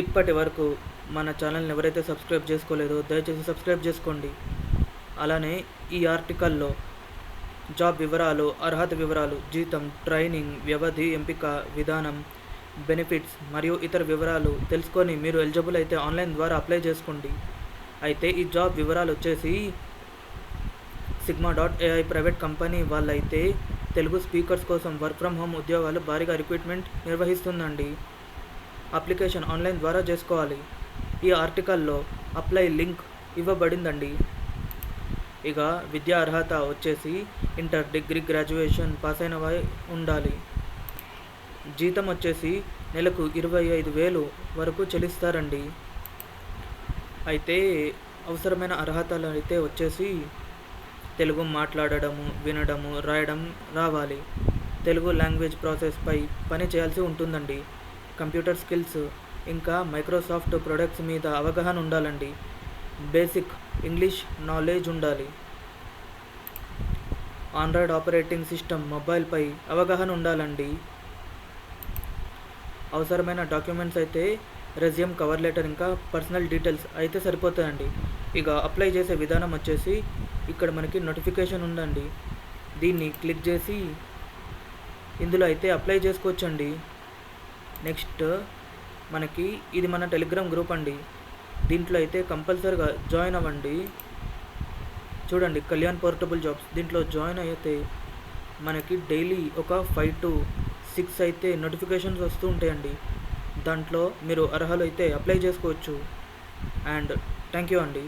ఇప్పటి వరకు మన ఛానల్ని ఎవరైతే సబ్స్క్రైబ్ చేసుకోలేదో దయచేసి సబ్స్క్రైబ్ చేసుకోండి. అలానే ఈ ఆర్టికల్లో జాబ్ వివరాలు, అర్హత వివరాలు, జీతం, ట్రైనింగ్, వ్యవధి, ఎంపిక విధానం, బెనిఫిట్స్ మరియు ఇతర వివరాలు తెలుసుకొని మీరు ఎలిజిబుల్ అయితే ఆన్లైన్ ద్వారా అప్లై చేసుకోండి. అయితే ఈ జాబ్ వివరాలు వచ్చేసి sigma.ai ప్రైవేట్ కంపెనీ వాళ్ళైతే తెలుగు స్పీకర్స్ కోసం వర్క్ ఫ్రమ్ హోమ్ ఉద్యోగాలు భారీగా రిక్రూట్మెంట్ నిర్వహిస్తుందండి. అప్లికేషన్ ఆన్లైన్ ద్వారా చేసుకోవాలి. ఈ ఆర్టికల్లో అప్లై లింక్ ఇవ్వబడిందండి. ఇక విద్యా అర్హత వచ్చేసి ఇంటర్, డిగ్రీ, గ్రాడ్యుయేషన్ పాస్ అయినవై ఉండాలి. జీతం వచ్చేసి నెలకు 25,000 వరకు చెల్లిస్తారండి. అయితే అవసరమైన అర్హతలు అయితే వచ్చేసి తెలుగు మాట్లాడడము, వినడము, రాయడం రావాలి. తెలుగు లాంగ్వేజ్ ప్రాసెస్పై పని చేయాల్సి ఉంటుందండి. కంప్యూటర్ స్కిల్స్ ఇంకా మైక్రోసాఫ్ట్ ప్రొడక్ట్స్ మీద అవగాహన ఉండాలండి. బేసిక్ ఇంగ్లీష్ నాలెడ్జ్ ఉండాలి. ఆండ్రాయిడ్ ఆపరేటింగ్ సిస్టమ్ మొబైల్పై అవగాహన ఉండాలండి. అవసరమైన డాక్యుమెంట్స్ అయితే రెజ్యూమ్, కవర్ లెటర్ ఇంకా పర్సనల్ డీటెయిల్స్ అయితే సరిపోతాయండి. ఇక అప్లై చేసే విధానం వచ్చేసి ఇక్కడ మనకి నోటిఫికేషన్ ఉందండి. దీన్ని క్లిక్ చేసి ఇందులో అయితే అప్లై చేసుకోవచ్చండి. నెక్స్ట్ మనకి ఇది మన టెలిగ్రామ్ గ్రూప్ అండి. దీంట్లో అయితే కంపల్సరీగా జాయిన్ అవ్వండి. చూడండి, కళ్యాణ్ పోర్టబుల్ జాబ్స్ దీంట్లో జాయిన్ అయితే మనకి డైలీ ఒక 5 to 6 అయితే నోటిఫికేషన్స్ వస్తూ ఉంటాయండి. దాంట్లో మీరు అర్హులు అయితే అప్లై చేసుకోవచ్చు. అండ్ థ్యాంక్ యూ అండి.